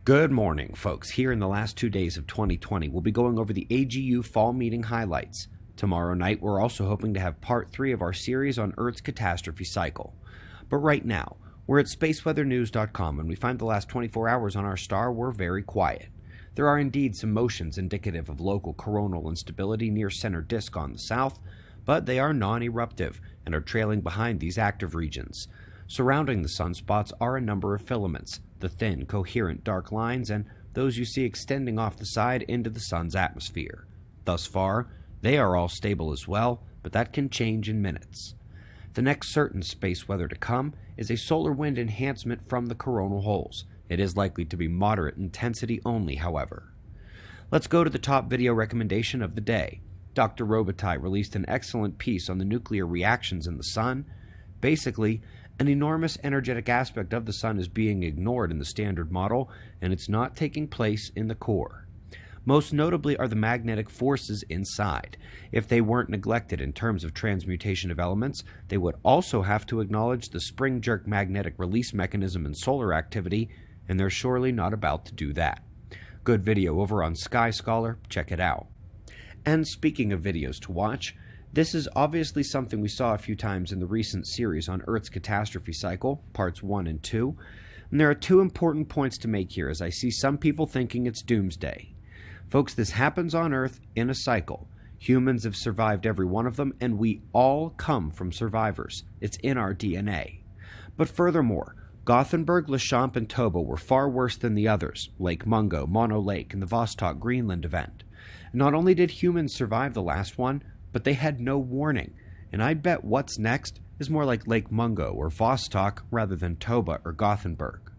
Good morning, folks. Here in the last 2 days of 2020, we'll be going over the AGU fall meeting highlights. Tomorrow night, we're also hoping to have part 3 of our series on Earth's catastrophe cycle. But right now, we're at spaceweathernews.com, and we find the last 24 hours on our star were very quiet. There are indeed some motions indicative of local coronal instability near center disk on the south, but they are non-eruptive and are trailing behind these active regions. Surrounding the sunspots are a number of filaments, the thin, coherent dark lines, and those you see extending off the side into the sun's atmosphere. Thus far, they are all stable as well, but that can change in minutes. The next certain space weather to come is a solar wind enhancement from the coronal holes. It is likely to be moderate intensity only, however. Let's go to the top video recommendation of the day. Dr. Robitaille released an excellent piece on the nuclear reactions in the sun. Basically, an enormous energetic aspect of the sun is being ignored in the standard model, and it's not taking place in the core. Most notably are the magnetic forces inside. If they weren't neglected in terms of transmutation of elements, they would also have to acknowledge the spring-jerk magnetic release mechanism in solar activity, and they're surely not about to do that. Good video over on Sky Scholar, check it out. And speaking of videos to watch, this is obviously something we saw a few times in the recent series on Earth's catastrophe cycle, parts 1 and 2, and there are 2 important points to make here as I see some people thinking it's doomsday. Folks, this happens on Earth in a cycle. Humans have survived every one of them, and we all come from survivors. It's in our DNA. But furthermore, Gothenburg, Lachamp, and Toba were far worse than the others, Lake Mungo, Mono Lake, and the Vostok Greenland event. Not only did humans survive the last one, but they had no warning, and I bet what's next is more like Lake Mungo or Vostok rather than Toba or Gothenburg.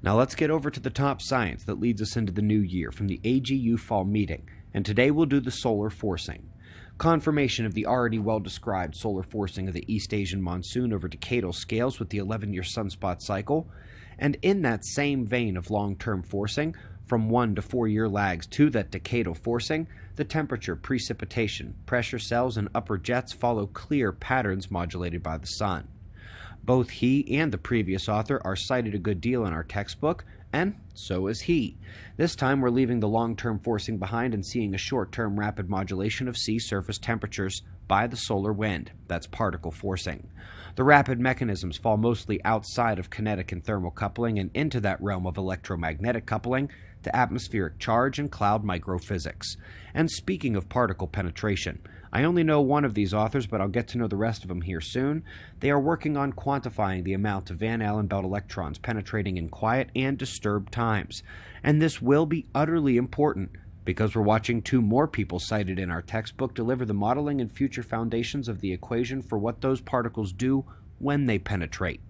Now let's get over to the top science that leads us into the new year from the AGU fall meeting, and today we'll do the solar forcing. Confirmation of the already well-described solar forcing of the East Asian monsoon over decadal scales with the 11-year sunspot cycle, and in that same vein of long-term forcing, from 1 to 4 year lags to that decadal forcing, the temperature, precipitation, pressure cells, and upper jets follow clear patterns modulated by the sun. Both he and the previous author are cited a good deal in our textbook, and so is he. This time we're leaving the long-term forcing behind and seeing a short-term rapid modulation of sea surface temperatures by the solar wind. That's particle forcing. The rapid mechanisms fall mostly outside of kinetic and thermal coupling and into that realm of electromagnetic coupling to atmospheric charge and cloud microphysics. And speaking of particle penetration, I only know one of these authors, but I'll get to know the rest of them here soon. They are working on quantifying the amount of Van Allen belt electrons penetrating in quiet and disturbed times. And this will be utterly important, because we're watching 2 more people cited in our textbook deliver the modeling and future foundations of the equation for what those particles do when they penetrate.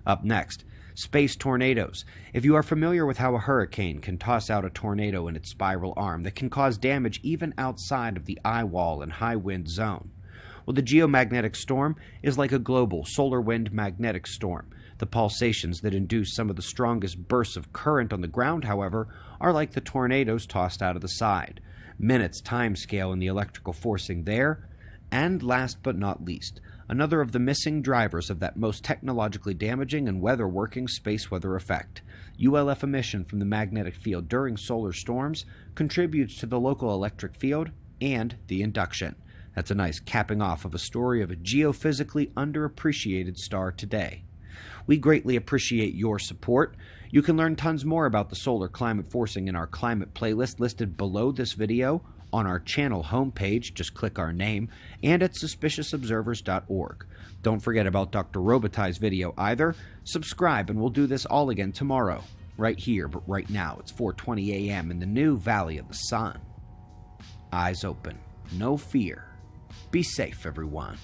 Up next, space tornadoes. If you are familiar with how a hurricane can toss out a tornado in its spiral arm that can cause damage even outside of the eye wall and high wind zone, well, the geomagnetic storm is like a global solar wind magnetic storm. The pulsations that induce some of the strongest bursts of current on the ground, however, are like the tornadoes tossed out of the side. Minutes time scale in the electrical forcing there. And last but not least, another of the missing drivers of that most technologically damaging and weather-working space weather effect. ULF emission from the magnetic field during solar storms contributes to the local electric field and the induction. That's a nice capping off of a story of a geophysically underappreciated star today. We greatly appreciate your support. You can learn tons more about the solar climate forcing in our climate playlist listed below this video, on our channel homepage, just click our name, and at suspiciousobservers.org. Don't forget about Dr. Robitaille's video either. Subscribe and we'll do this all again tomorrow. Right here, but right now it's 4:20 a.m. in the new Valley of the Sun. Eyes open, no fear. Be safe, everyone.